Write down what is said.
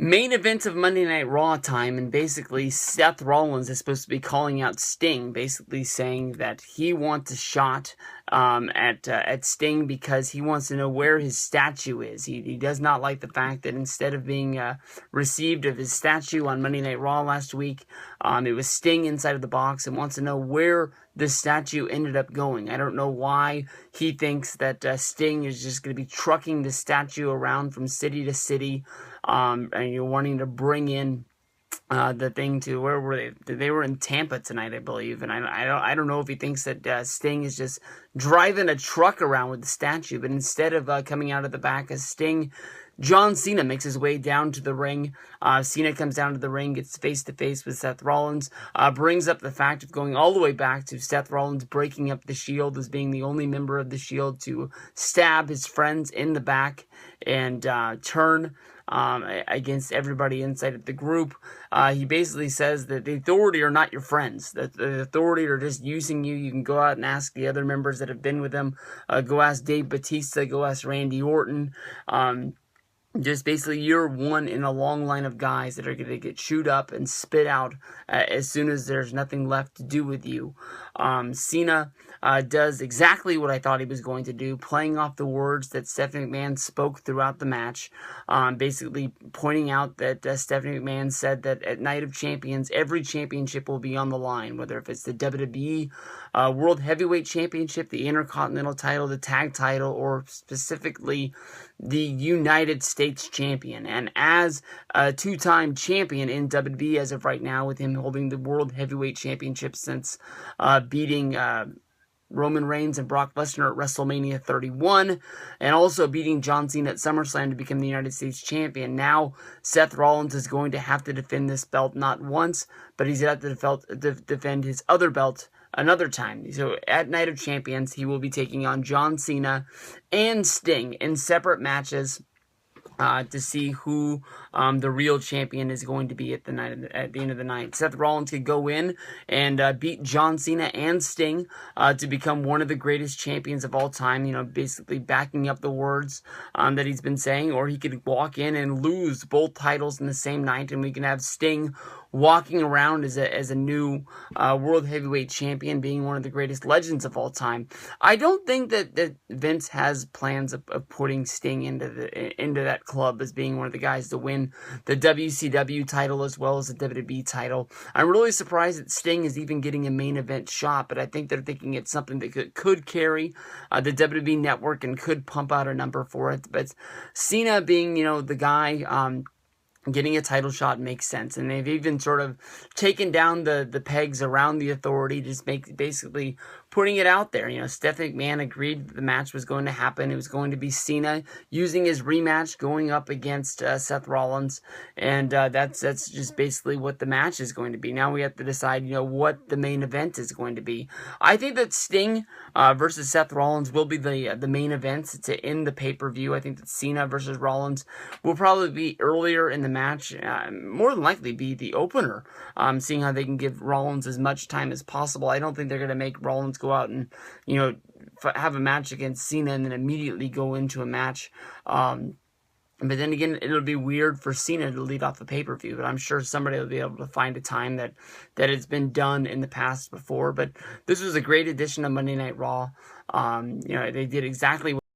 Main event of Monday Night Raw time, and basically Seth Rollins is supposed to be calling out Sting, basically saying that he wants a shot at Sting because he wants to know where his statue is. He does not like the fact that instead of being received of his statue on Monday Night Raw last week, it was Sting inside of the box, and wants to know where the statue ended up going. I don't know why he thinks that Sting is just going to be trucking the statue around from city to city, and you're wanting to bring in the thing to, where were they? They were in Tampa tonight, I believe, and I don't know if he thinks that Sting is just driving a truck around with the statue, but instead of coming out of the back as Sting, John Cena makes his way down to the ring. Cena comes down to the ring, gets face-to-face with Seth Rollins, brings up the fact of going all the way back to Seth Rollins breaking up the Shield as being the only member of the Shield to stab his friends in the back and turn against everybody inside of the group. He basically says that the Authority are not your friends, that the Authority are just using you. You can go out and ask the other members that have been with them. Go ask Dave Bautista, go ask Randy Orton. Just basically, you're one in a long line of guys that are going to get chewed up and spit out as soon as there's nothing left to do with you. Cena does exactly what I thought he was going to do, playing off the words that Stephanie McMahon spoke throughout the match, basically pointing out that Stephanie McMahon said that at Night of Champions, every championship will be on the line, whether if it's the WWE World Heavyweight Championship, the Intercontinental title, the Tag title, or specifically the United States Champion. And as a two-time champion in WWE as of right now, with him holding the World Heavyweight Championship since beating Roman Reigns and Brock Lesnar at WrestleMania 31, and also beating John Cena at SummerSlam to become the United States Champion. Now, Seth Rollins is going to have to defend this belt not once, but he's going to have to defend his other belt another time. So at Night of Champions, he will be taking on John Cena and Sting in separate matches to see who the real champion is going to be at the end of the night. Seth Rollins could go in and beat John Cena and Sting to become one of the greatest champions of all time, you know, basically backing up the words that he's been saying, or he could walk in and lose both titles in the same night, and we can have Sting walking around as a new World Heavyweight Champion, being one of the greatest legends of all time. I don't think that Vince has plans of putting Sting into that club as being one of the guys to win the WCW title as well as the WWE title. I'm really surprised that Sting is even getting a main event shot, but I think they're thinking it's something that could carry the WWE network and could pump out a number for it. But Cena being, you know, the guy, getting a title shot makes sense, and they've even sort of taken down the pegs around the Authority, just basically putting it out there. You know, Stephanie McMahon agreed that the match was going to happen. It was going to be Cena using his rematch, going up against Seth Rollins, and that's just basically what the match is going to be. Now we have to decide, you know, what the main event is going to be. I think that Sting versus Seth Rollins will be the main event to end the pay-per-view. I think that Cena versus Rollins will probably be earlier in the match, more than likely be the opener, seeing how they can give Rollins as much time as possible. I don't think they're going to make Rollins go out and, you know, have a match against Cena and then immediately go into a match. But then again, it'll be weird for Cena to lead off the pay-per-view, but I'm sure somebody will be able to find a time that it's been done in the past before. But this was a great edition of Monday Night Raw. You know, they did exactly